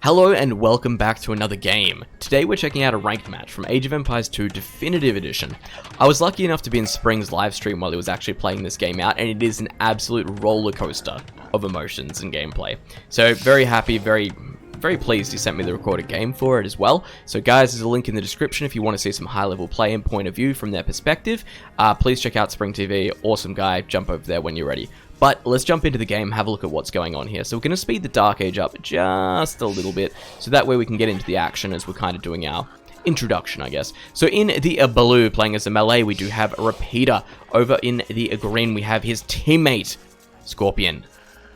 Hello and welcome back to another game. Today we're checking out a ranked match from Age of Empires 2 Definitive Edition. I was lucky enough to be in Spring's livestream while he was actually playing this game out, and it is an absolute roller coaster of emotions and gameplay. So very happy, very pleased he sent me the recorded game for it as well. So guys, there's a link in the description if you want to see some high level play and point of view from their perspective. Please check out Spring TV, awesome guy, jump over there when you're ready. But let's jump into the game, have a look at what's going on here. So we're going to speed the Dark Age up just a little bit, so that way we can get into the action as we're kind of doing our introduction, I guess. So in the blue, playing as the Malay, we do have Ripita. Over in the green, we have his teammate, Scorpion.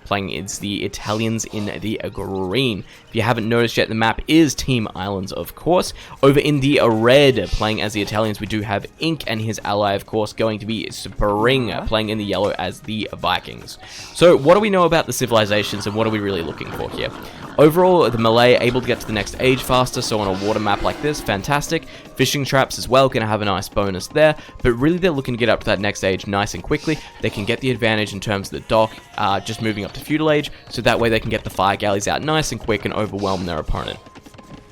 Playing as the Italians in the green. If you haven't noticed yet, the map is Team Islands, of course. Over in the red, playing as the Italians, we do have Ink and his ally, of course, going to be Spring, playing in the yellow as the Vikings. So what do we know about the civilizations and what are we really looking for here? Overall, the Malay able to get to the next age faster, so on a water map like this, fantastic. Fishing traps as well, going to have a nice bonus there, but really they're looking to get up to that next age nice and quickly. They can get the advantage in terms of the dock, just moving up to feudal age, so that way they can get the fire galleys out nice and quick and overwhelm their opponent.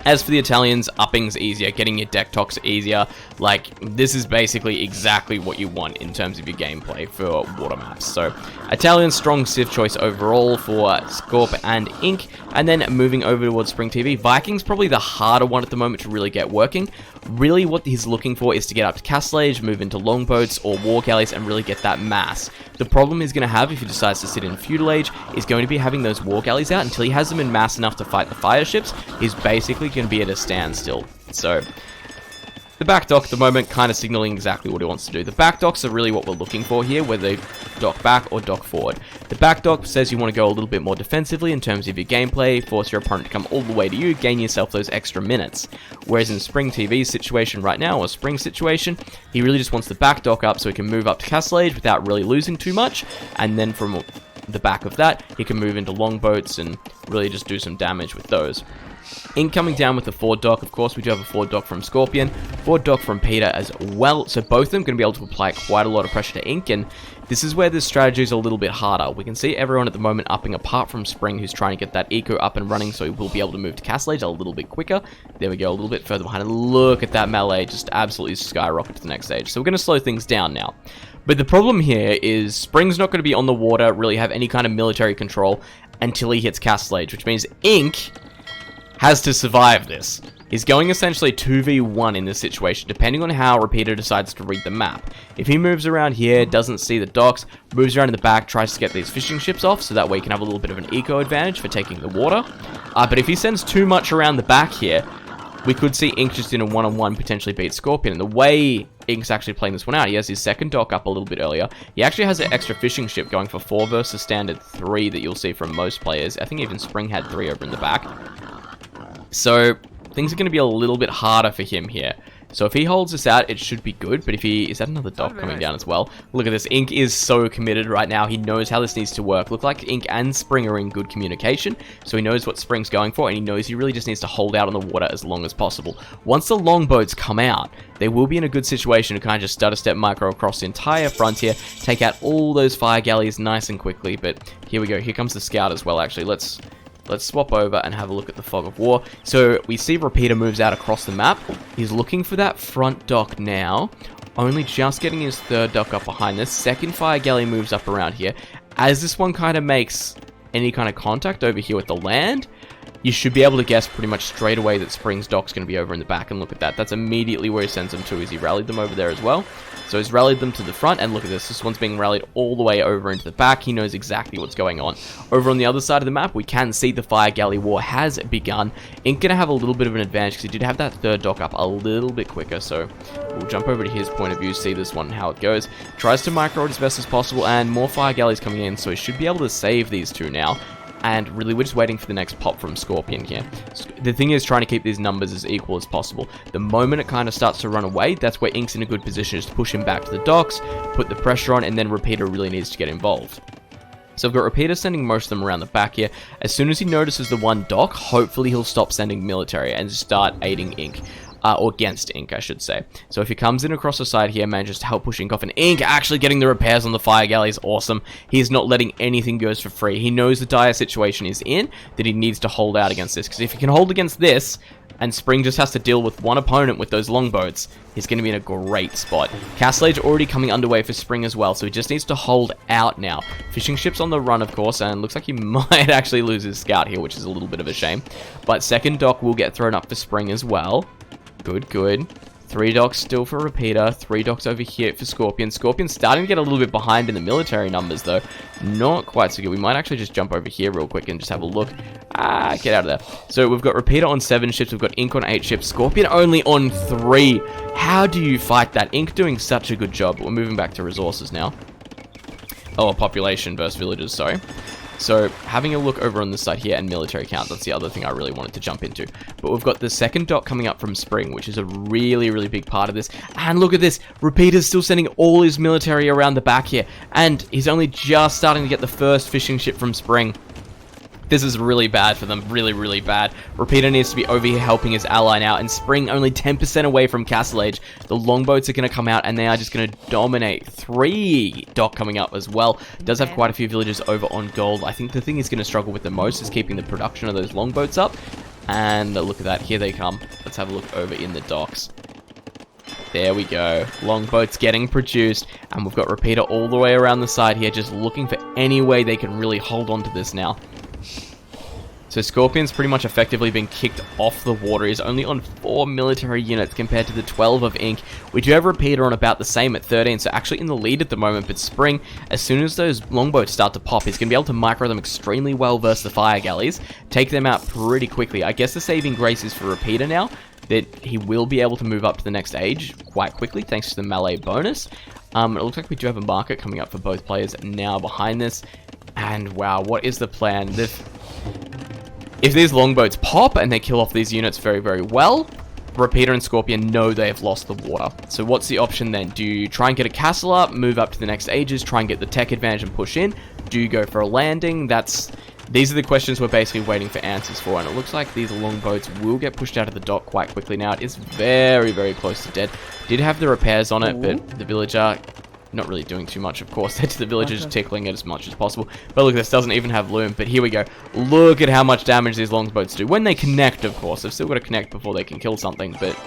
As for the Italians, upping's easier, getting your deck talks easier. Like, this is basically exactly what you want in terms of your gameplay for water maps. So, Italian strong civ choice overall for Scorp and Ink, and then moving over towards Spring TV. Vikings probably the harder one at the moment to really get working. Really what he's looking for is to get up to Castle Age, move into longboats or war galleys and really get that mass. The problem he's going to have if he decides to sit in feudal age is going to be having those war galleys out until he has them in mass enough to fight the fire ships. He's basically going to be at a standstill. So the back dock at the moment kind of signaling exactly what he wants to do. The back docks are really what we're looking for here, whether they dock back or dock forward. The back dock says you want to go a little bit more defensively in terms of your gameplay, force your opponent to come all the way to you, gain yourself those extra minutes. Whereas in Spring TV's situation right now, or Spring's situation, he really just wants the back dock up so he can move up to Castle Age without really losing too much, and then from the back of that, he can move into longboats and really just do some damage with those. Ink coming down with the forward dock, of course we do have a forward dock from Scorpion, forward dock from Peter as well, so both of them going to be able to apply quite a lot of pressure to Ink, and this is where this strategy is a little bit harder. We can see everyone at the moment upping apart from Spring, who's trying to get that eco up and running, so he will be able to move to Castle Age a little bit quicker. There we go, a little bit further behind, and look at that Malay just absolutely skyrocket to the next stage. So we're going to slow things down now. But the problem here is Spring's not going to be on the water, really have any kind of military control until he hits Castle Age, which means Ink has to survive this. He's going essentially 2v1 in this situation, depending on how Ripita decides to read the map. If he moves around here, doesn't see the docks, moves around in the back, tries to get these fishing ships off, so that way he can have a little bit of an eco advantage for taking the water. But if he sends too much around the back here, we could see Ink just in a one-on-one potentially beat Scorpion. And the way Ink's actually playing this one out, he has his second dock up a little bit earlier. He actually has an extra fishing ship going for 4 versus standard 3 that you'll see from most players. I think even Spring had 3 over in the back. So things are going to be a little bit harder for him here. So if he holds this out, it should be good. But if he... Is that another dock coming down as well? Look at this. Ink is so committed right now. He knows how this needs to work. Look like Ink and Spring are in good communication. So he knows what Spring's going for. And he knows he really just needs to hold out on the water as long as possible. Once the longboats come out, they will be in a good situation to kind of just stutter step micro across the entire frontier. Take out all those fire galleys nice and quickly. But here we go. Here comes the scout as well, actually. Let's swap over and have a look at the Fog of War. So we see Ripita moves out across the map. He's looking for that front dock now. Only just getting his third dock up behind this. Second fire galley moves up around here. As this one kind of makes any kind of contact over here with the land, you should be able to guess pretty much straight away that Spring's dock's going to be over in the back. And look at that. That's immediately where he sends them to, is he rallied them over there as well. So he's rallied them to the front, and look at this. This one's being rallied all the way over into the back. He knows exactly what's going on. Over on the other side of the map, we can see the fire galley war has begun. Ink going to have a little bit of an advantage because he did have that third dock up a little bit quicker. So we'll jump over to his point of view, see this one, how it goes. Tries to micro it as best as possible, and more fire galleys coming in, so he should be able to save these two now. And really, we're just waiting for the next pop from Scorpion here. The thing is trying to keep these numbers as equal as possible. The moment it kind of starts to run away, that's where Ink's in a good position, is to push him back to the docks, put the pressure on, and then Ripita really needs to get involved. So I've got Ripita sending most of them around the back here. As soon as he notices the one dock, hopefully he'll stop sending military and start aiding Ink. or against Ink, I should say. So if he comes in across the side here, manages to help push Ink off, and Ink actually getting the repairs on the fire galley is awesome. He's not letting anything go for free. He knows the dire situation is in, that he needs to hold out against this, because if he can hold against this, and Spring just has to deal with one opponent with those longboats, he's going to be in a great spot. Castle Age already coming underway for Spring as well, so he just needs to hold out now. Fishing ship's on the run, of course, and looks like he might actually lose his scout here, which is a little bit of a shame. But second dock will get thrown up for Spring as well. Good, good. 3 docks still for Ripita. 3 docks over here for Scorpion. Scorpion's starting to get a little bit behind in the military numbers, though. Not quite so good. We might actually just jump over here real quick and just have a look. Get out of there. So we've got Ripita on 7 ships. We've got Ink on 8 ships. Scorpion only on 3. How do you fight that? Ink doing such a good job. We're moving back to resources now. Oh, population versus villages, sorry. So, having a look over on this side here, and military count, that's the other thing I really wanted to jump into. But we've got the second dock coming up from Spring, which is a really, really big part of this. And look at this, Ripita's still sending all his military around the back here. And he's only just starting to get the first fishing ship from Spring. This is really bad for them, really, really bad. Ripita needs to be over here helping his ally now, and Spring only 10% away from Castle Age. The longboats are going to come out, and they are just going to dominate. 3 dock coming up as well. Does have quite a few villages over on gold. I think the thing he's going to struggle with the most is keeping the production of those longboats up. And look at that, here they come. Let's have a look over in the docks. There we go. Longboats getting produced, and we've got Ripita all the way around the side here, just looking for any way they can really hold on to this now. So Scorpion's pretty much effectively been kicked off the water. He's only on 4 military units compared to the 12 of Ink. We do have Ripita on about the same at 13, so actually in the lead at the moment. But Spring, as soon as those longboats start to pop, he's going to be able to micro them extremely well versus the fire galleys. Take them out pretty quickly. I guess the saving grace is for Ripita now, that he will be able to move up to the next age quite quickly thanks to the Malay bonus. It looks like we do have a market coming up for both players now behind this. And wow, what is the plan? If these longboats pop and they kill off these units very, very well, Ripita and Scorpion know they have lost the water. So what's the option then? Do you try and get a castle up, move up to the next ages, try and get the tech advantage and push in? Do you go for a landing? These are the questions we're basically waiting for answers for, and it looks like these longboats will get pushed out of the dock quite quickly now. It is very, very close to dead. Did have the repairs on it, but the villager not really doing too much, of course. The villagers tickling it as much as possible. But look, this doesn't even have loom. But here we go. Look at how much damage these longboats do. When they connect, of course. They've still got to connect before they can kill something. But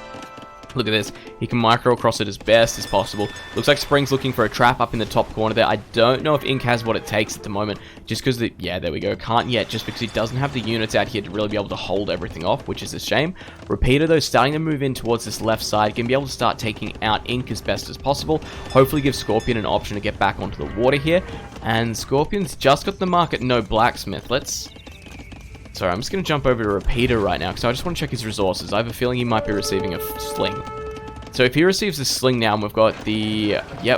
look at this. He can micro across it as best as possible. Looks like Spring's looking for a trap up in the top corner there. I don't know if Ink has what it takes at the moment. Just because yeah, there we go. Can't yet, just because he doesn't have the units out here to really be able to hold everything off, which is a shame. Ripita, though, starting to move in towards this left side. Can be able to start taking out Ink as best as possible. Hopefully give Scorpion an option to get back onto the water here. And Scorpion's just got the market, no blacksmith. Sorry, I'm just going to jump over to Ripita right now, because I just want to check his resources. I have a feeling he might be receiving a sling. So if he receives the sling now, and we've got the,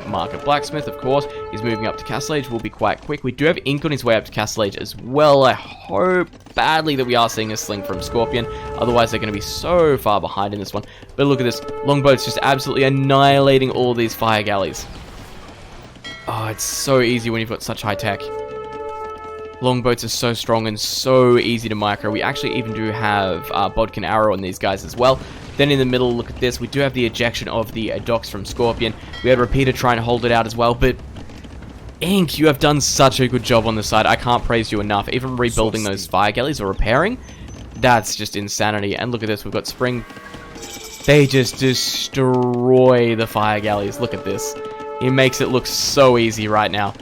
market blacksmith, of course. He's moving up to Castle Age, will be quite quick. We do have Ink on his way up to Castle Age as well. I hope badly that we are seeing a sling from Scorpion. Otherwise, they're going to be so far behind in this one. But look at this. Longboat's just absolutely annihilating all these fire galleys. Oh, it's so easy when you've got such high tech. Longboats are so strong and so easy to micro. We actually even do have Bodkin Arrow on these guys as well. Then in the middle, look at this. We do have the ejection of the docks from Scorpion. We had Ripita trying to hold it out as well. But Ink, you have done such a good job on this side. I can't praise you enough. Even rebuilding those fire galleys or repairing, that's just insanity. And look at this. We've got Spring. They just destroy the fire galleys. Look at this. He makes it look so easy right now.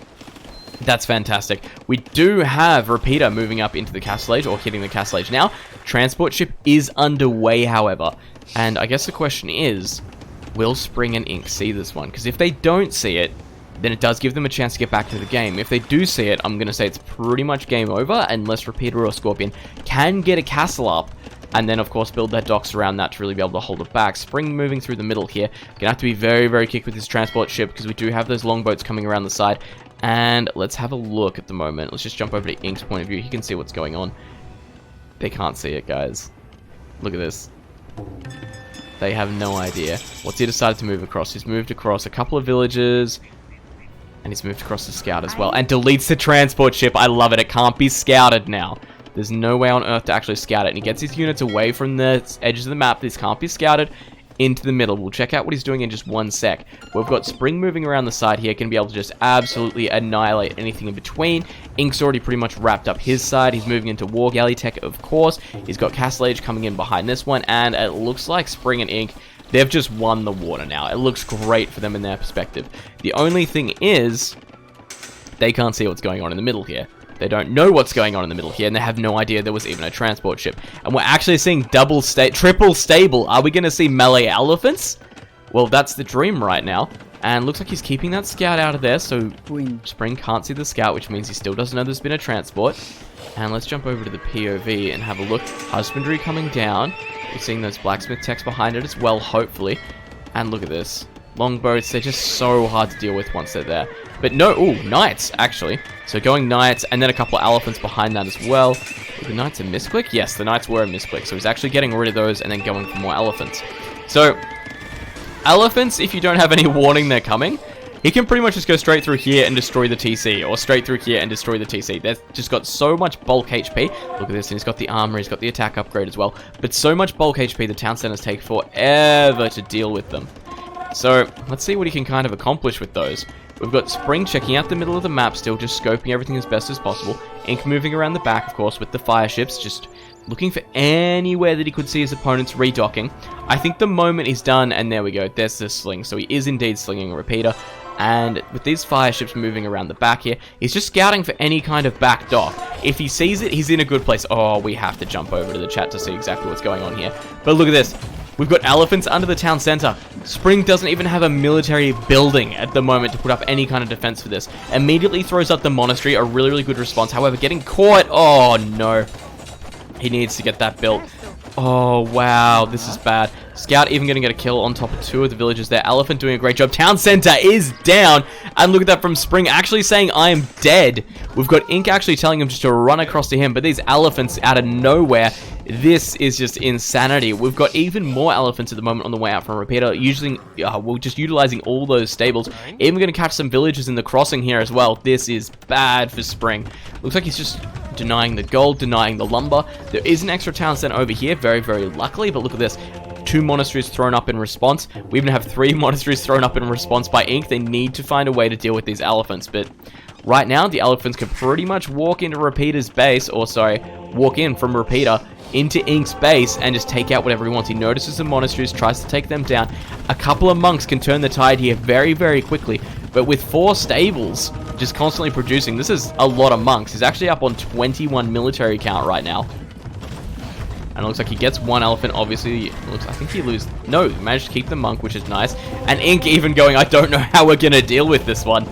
That's fantastic. We do have Ripita moving up into the Castle Age, or hitting the Castle Age now. Transport ship is underway, however. And I guess the question is, will Spring and Ink see this one? Because if they don't see it, then it does give them a chance to get back to the game. If they do see it, I'm going to say it's pretty much game over, unless Ripita or Scorpion can get a castle up, and then, of course, build their docks around that to really be able to hold it back. Spring moving through the middle here. Gonna have to be very, very quick with this transport ship, because we do have those longboats coming around the side. And let's have a look at the moment. Let's just jump over to Ink's point of view. He can see what's going on. They can't see it, guys. Look at this. They have no idea. What's he decided to move across? He's moved across a couple of villages. And he's moved across the scout as well. And deletes the transport ship. I love it. It can't be scouted now. There's no way on earth to actually scout it. And he gets his units away from the edges of the map. These can't be scouted. Into the middle. We'll check out what he's doing in just one sec. We've got Spring moving around the side here. Can be able to just absolutely annihilate anything in between. Ink's already pretty much wrapped up his side. He's moving into War Galley Tech, of course. He's got Castle Age coming in behind this one. And it looks like Spring and Ink, they've just won the water now. It looks great for them in their perspective. The only thing is, they can't see what's going on in the middle here. They don't know what's going on in the middle here, and they have no idea there was even a transport ship. And we're actually seeing triple stable. Are we going to see Malay elephants? Well, that's the dream right now. And looks like he's keeping that scout out of there, so Spring can't see the scout, which means he still doesn't know there's been a transport. And let's jump over to the POV and have a look. Husbandry coming down. We're seeing those blacksmith techs behind it as well, hopefully. And look at this. Longboats, they're just so hard to deal with once they're there. But no, knights, actually. So going knights, and then a couple of elephants behind that as well. Were the knights a misclick? Yes, the knights were a misclick. So he's actually getting rid of those and then going for more elephants. So, elephants, if you don't have any warning they're coming, he can pretty much just go straight through here and destroy the TC, or straight through here and destroy the TC. They've just got so much bulk HP. Look at this, and he's got the armor, he's got the attack upgrade as well. But so much bulk HP, the town centers take forever to deal with them. So, let's see what he can kind of accomplish with those. We've got Spring checking out the middle of the map still, just scoping everything as best as possible. Ink moving around the back, of course, with the fire ships, just looking for anywhere that he could see his opponents redocking. I think the moment he's done, and there we go, there's the sling. So he is indeed slinging a repeater. And with these fire ships moving around the back here, he's just scouting for any kind of back dock. If he sees it, he's in a good place. Oh, we have to jump over to the chat to see exactly what's going on here. But look at this. We've got elephants under the town center. Spring doesn't even have a military building at the moment to put up any kind of defense for this. Immediately throws up the monastery, a really, really good response. However, getting caught, oh no. He needs to get that built. Oh, wow, this is bad. Scout even going to get a kill on top of two of the villagers there. Elephant doing a great job. Town center is down. And look at that from Spring actually saying, I am dead. We've got Ink actually telling him just to run across to him. But these elephants out of nowhere, this is just insanity. We've got even more elephants at the moment on the way out from Ripita. We're just utilizing all those stables. Even going to catch some villagers in the crossing here as well. This is bad for Spring. Looks like he's just denying the gold, denying the lumber. There is an extra town center over here, very, very luckily. But look at this. 2 monasteries thrown up in response. We even have 3 monasteries thrown up in response by Ink. They need to find a way to deal with these elephants. But right now, the elephants can pretty much walk into Ripita's base, or sorry, walk in from Ripita into Ink's base and just take out whatever he wants. He notices the monasteries, tries to take them down. A couple of monks can turn the tide here very, very quickly. But with 4 stables just constantly producing, this is a lot of monks. He's actually up on 21 military count right now. And it looks like he gets 1 elephant, obviously. I think he loses. No, he managed to keep the monk, which is nice. And Ink even going, I don't know how we're going to deal with this one.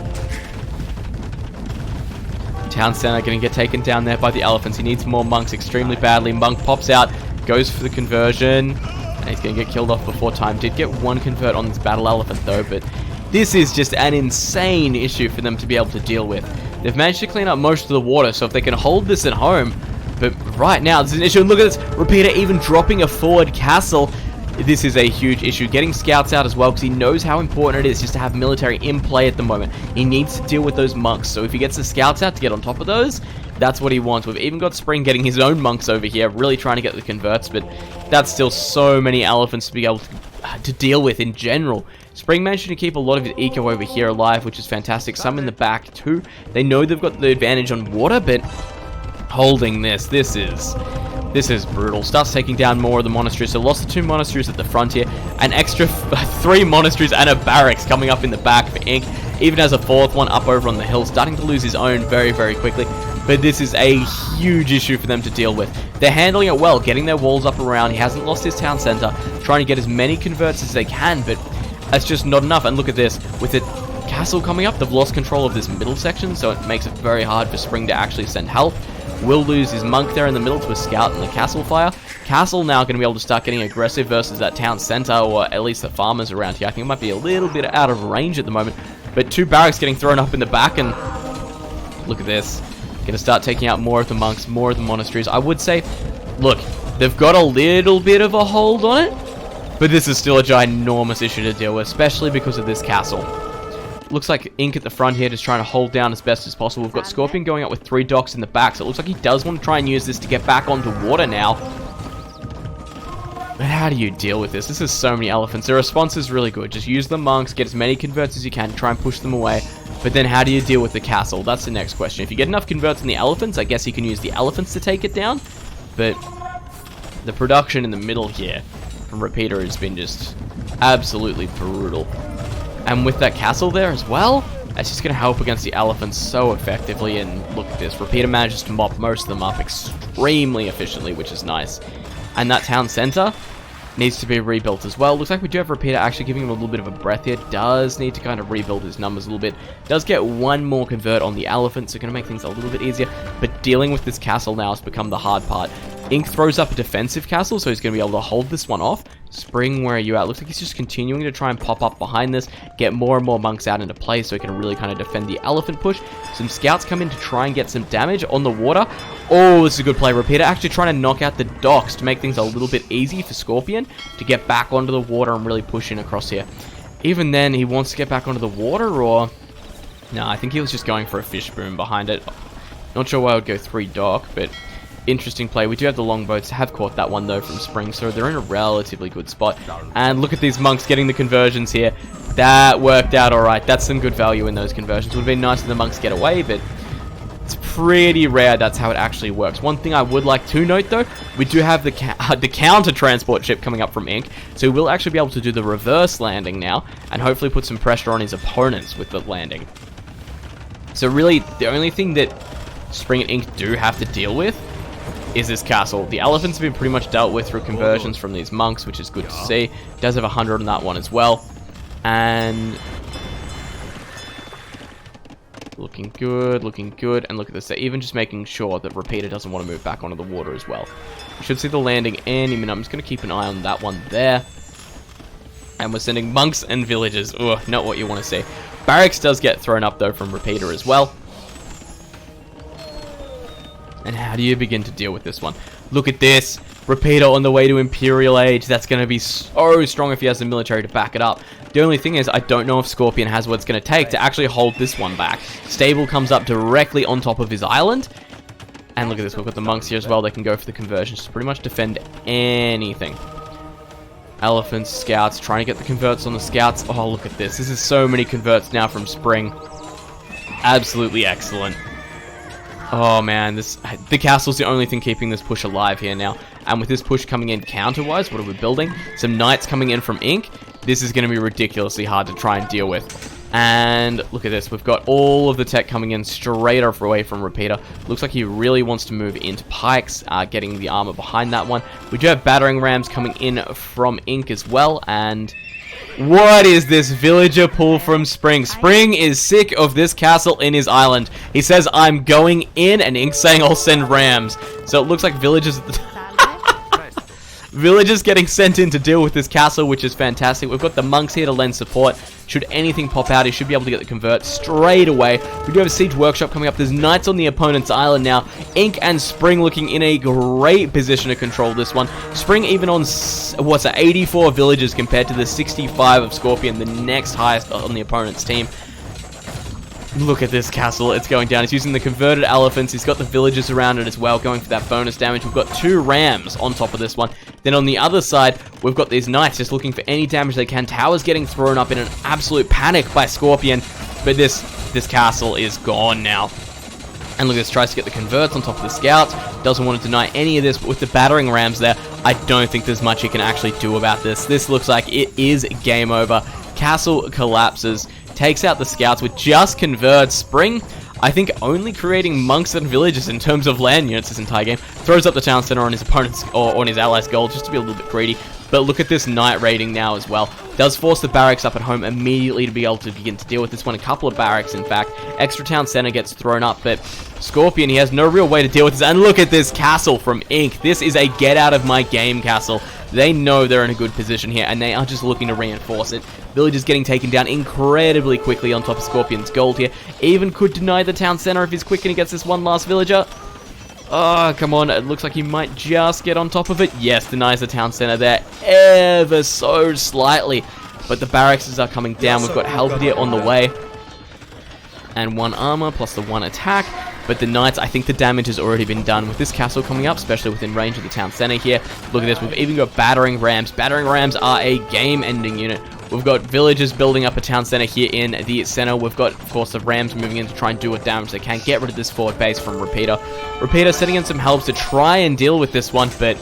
Town center going to get taken down there by the elephants. He needs more monks extremely badly. Monk pops out, goes for the conversion. And he's going to get killed off before time. Did get 1 convert on this battle elephant though, but this is just an insane issue for them to be able to deal with. They've managed to clean up most of the water, so if they can hold this at home. But right now, this is an issue. And look at this. Ripita even dropping a forward castle. This is a huge issue. Getting scouts out as well, because he knows how important it is just to have military in play at the moment. He needs to deal with those monks. So if he gets the scouts out to get on top of those, that's what he wants. We've even got Spring getting his own monks over here, really trying to get the converts. But that's still so many elephants to be able to deal with in general. Spring managed to keep a lot of his eco over here alive, which is fantastic. Some in the back too. They know they've got the advantage on water, but holding this is brutal. Starts taking down more of the monasteries. So lost the 2 monasteries at the front here. An extra 3 monasteries and a barracks coming up in the back for Ink. Even has a 4th one up over on the hill. Starting to lose his own very, very quickly. But this is a huge issue for them to deal with. They're handling it well, getting their walls up around. He hasn't lost his town center. Trying to get as many converts as they can, but that's just not enough. And look at this. With the castle coming up, they've lost control of this middle section, so it makes it very hard for Spring to actually send help. Will lose his monk there in the middle to a scout and the castle fire. Castle now going to be able to start getting aggressive versus that town center, or at least the farmers around here. I think it might be a little bit out of range at the moment. But 2 barracks getting thrown up in the back, and look at this. Going to start taking out more of the monks, more of the monasteries. I would say, look, they've got a little bit of a hold on it, but this is still a ginormous issue to deal with, especially because of this castle. looks like Ink at the front here just trying to hold down as best as possible. We've got Scorpion going up with 3 docks in the back, so it looks like he does want to try and use this to get back onto water now. But how do you deal with this? This is so many elephants. The response is really good. Just use the monks, get as many converts as you can, try and push them away. But then how do you deal with the castle? That's the next question. If you get enough converts on the elephants, I guess you can use the elephants to take it down. But the production in the middle here from Ripita has been just absolutely brutal. And with that castle there as well, that's just going to help against the elephants so effectively. And look at this. Ripita manages to mop most of them up extremely efficiently, which is nice. And that town center needs to be rebuilt as well. Looks like we do have Ripita actually giving him a little bit of a breath here. Does need to kind of rebuild his numbers a little bit. Does get 1 more convert on the elephant, so going to make things a little bit easier. But dealing with this castle now has become the hard part. Ink throws up a defensive castle, so he's going to be able to hold this one off. Spring, where are you at? Looks like he's just continuing to try and pop up behind this, get more and more monks out into play so he can really kind of defend the elephant push. Some scouts come in to try and get some damage on the water. Oh, this is a good play. Ripita actually trying to knock out the docks to make things a little bit easy for Scorpion to get back onto the water and really push in across here. Even then, he wants to get back onto the water, or... No, I think he was just going for a fish boom behind it. Not sure why I would go 3 dock, but... interesting play. We do have the longboats, have caught that one though from Spring, so they're in a relatively good spot. And look at these monks getting the conversions here. That worked out alright. That's some good value in those conversions. Would have been nice if the monks get away, but it's pretty rare that's how it actually works. One thing I would like to note though, we do have the counter transport ship coming up from Ink, so we'll actually be able to do the reverse landing now, and hopefully put some pressure on his opponents with the landing. So really, the only thing that Spring and Ink do have to deal with is this castle. The elephants have been pretty much dealt with through conversions from these monks, which is good to see. Does have 100 on that one as well. And looking good, looking good. And look at this, they're even just making sure that Ripita doesn't want to move back onto the water as well. We should see the landing any minute. I'm just going to keep an eye on that one there. And we're sending monks and villagers. Ugh, not what you want to see. Barracks does get thrown up though from Ripita as well. And how do you begin to deal with this one? Look at this. Ripita on the way to Imperial Age. That's going to be so strong if he has the military to back it up. The only thing is, I don't know if Scorpion has what it's going to take to actually hold this one back. Stable comes up directly on top of his island. And look at this. We've got the monks here as well. They can go for the conversions to pretty much defend anything. Elephants, scouts, trying to get the converts on the scouts. Oh, look at this. This is so many converts now from Spring. Absolutely excellent. Oh man, the castle's the only thing keeping this push alive here now. And with this push coming in counter-wise, what are we building? Some knights coming in from Ink. This is going to be ridiculously hard to try and deal with. And look at this, we've got all of the tech coming in straight off away from Ripita. Looks like he really wants to move into pikes, getting the armor behind that one. We do have battering rams coming in from Ink as well, and... what is this villager pull from Spring? Spring is sick of this castle in his island. He says, I'm going in, and Ink's saying, I'll send rams. So it looks like villagers... villagers getting sent in to deal with this castle, which is fantastic. We've got the monks here to lend support. Should anything pop out, he should be able to get the convert straight away. We do have a siege workshop coming up. There's knights on the opponent's island now. Ink and Spring looking in a great position to control this one. Spring even on, 84 villagers compared to the 65 of Scorpion, the next highest on the opponent's team. Look at this castle, it's going down. He's using the converted elephants. He's got the villagers around it as well, going for that bonus damage. We've got 2 rams on top of this one. Then on the other side, we've got these knights just looking for any damage they can. Towers getting thrown up in an absolute panic by Scorpion. But this castle is gone now. And look at this, tries to get the converts on top of the scouts. Doesn't want to deny any of this, but with the battering rams there, I don't think there's much he can actually do about this. This looks like it is game over. Castle collapses. Takes out the scouts with just converts. Spring, I think, only creating monks and villagers in terms of land units this entire game. Throws up the town center on his opponent's or on his allies' gold just to be a little bit greedy. But look at this knight raiding now as well. Does force the barracks up at home immediately to be able to begin to deal with this one. A couple of barracks, in fact. Extra town center gets thrown up, but Scorpion, he has no real way to deal with this. And look at this castle from Ink. This is a get out of my game castle. They know they're in a good position here, and they are just looking to reinforce it. Villagers getting taken down incredibly quickly on top of Scorpion's gold here. Even could deny the town center if he's quick and he gets this one last villager. Oh, come on. It looks like he might just get on top of it. Yes, denies the town center there ever so slightly. But the barracks are coming down. We've got Halberdier on the way. and 1 armor, plus the 1 attack. But the Knights, I think the damage has already been done with this castle coming up, especially within range of the town center here. Look at this, we've even got battering rams. Battering rams are a game-ending unit. We've got villagers building up a town center here in the center. We've got, of course, the rams moving in to try and do what damage they can. Get rid of this forward base from Ripita. Ripita setting in some helps to try and deal with this one, but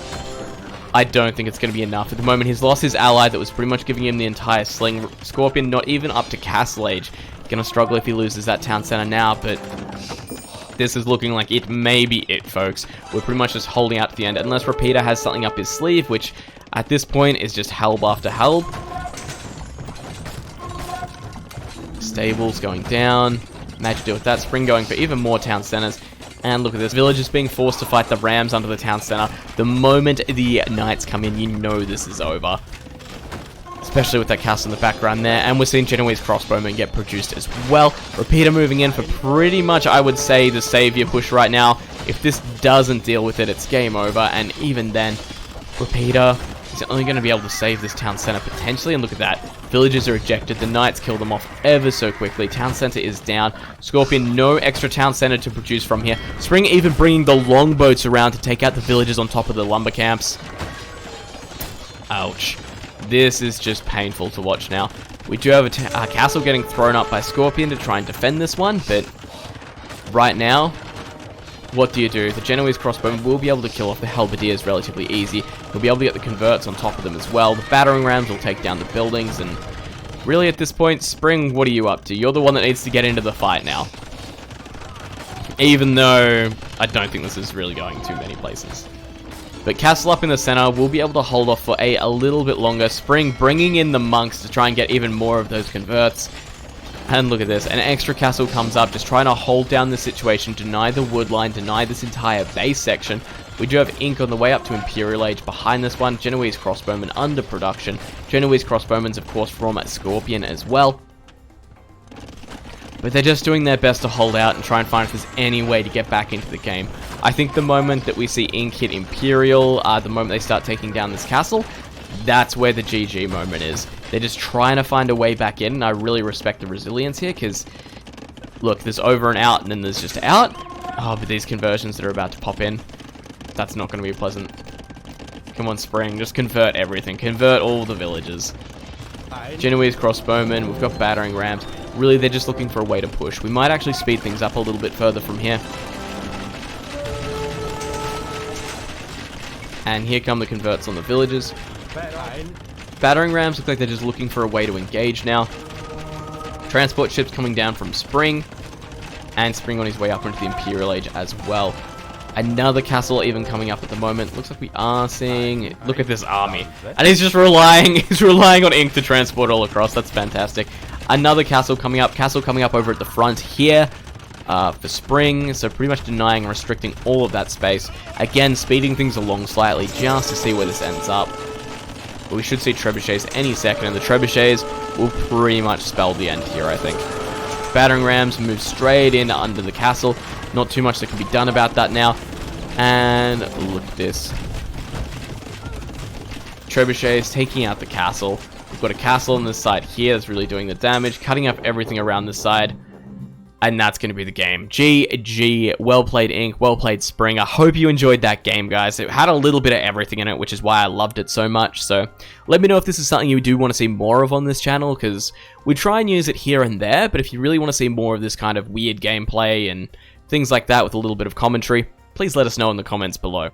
I don't think it's going to be enough. At the moment, he's lost his ally that was pretty much giving him the entire sling. Scorpion not even up to castle age. Going to struggle if he loses that town center now, but this is looking like it may be it, folks. We're pretty much just holding out to the end, unless Ripita has something up his sleeve, which at this point is just help after help. Stables going down. Major deal with that. Spring going for even more town centers. And look at this. Villagers being forced to fight the rams under the town center. The moment the knights come in, you know this is over. Especially with that castle in the background there. And we're seeing Genoese crossbowmen get produced as well. Ripita moving in for pretty much, I would say, the savior push right now. If this doesn't deal with it, it's game over. And even then, Ripita is only going to be able to save this town center potentially. And look at that. Villagers are ejected. The knights kill them off ever so quickly. Town center is down. Scorpion, no extra town center to produce from here. Spring even bringing the longboats around to take out the villagers on top of the lumber camps. Ouch. This is just painful to watch now. We do have a castle getting thrown up by Scorpion to try and defend this one, but right now, what do you do? The Genoese crossbowman will be able to kill off the halberdiers relatively easy. He'll be able to get the converts on top of them as well. The battering rams will take down the buildings, and really at this point, Spring, what are you up to? You're the one that needs to get into the fight now. Even though I don't think this is really going too many places. But castle up in the center will be able to hold off for a little bit longer. Spring bringing in the monks to try and get even more of those converts. And look at this, an extra castle comes up, just trying to hold down the situation, deny the wood line, deny this entire base section. We do have ink on the way up to Imperial Age behind this one. Genoese crossbowmen under production. Genoese crossbowmen's, of course, from Scorpion as well. But they're just doing their best to hold out and try and find if there's any way to get back into the game. I think the moment that we see ink hit Imperial, the moment they start taking down this castle, that's where the GG moment is. They're just trying to find a way back in, and I really respect the resilience here, because, look, there's over and out, and then there's just out. Oh, but these conversions that are about to pop in, that's not going to be pleasant. Come on, Spring, just convert everything. Convert all the villages. Genoese crossbowmen, we've got battering rams. Really, they're just looking for a way to push. We might actually speed things up a little bit further from here. And here come the converts on the villages. Battering rams look like they're just looking for a way to engage now. Transport ships coming down from Spring. And Spring on his way up into the Imperial Age as well. Another castle even coming up at the moment. Looks like we are seeing... Look at this army. And he's just relying on ink to transport all across. That's fantastic. Another castle coming up. Castle coming up over at the front here. For Spring, so pretty much denying and restricting all of that space. Again, speeding things along slightly just to see where this ends up. But we should see trebuchets any second, and the trebuchets will pretty much spell the end here, I think. Battering rams move straight in under the castle. Not too much that can be done about that now. And look at this. Trebuchets taking out the castle. We've got a castle on this side here that's really doing the damage, cutting up everything around this side. And that's going to be the game. GG. Well played, Ink. Well played, Spring. I hope you enjoyed that game, guys. It had a little bit of everything in it, which is why I loved it so much. So let me know if this is something you do want to see more of on this channel, because we try and use it here and there. But if you really want to see more of this kind of weird gameplay and things like that with a little bit of commentary, please let us know in the comments below.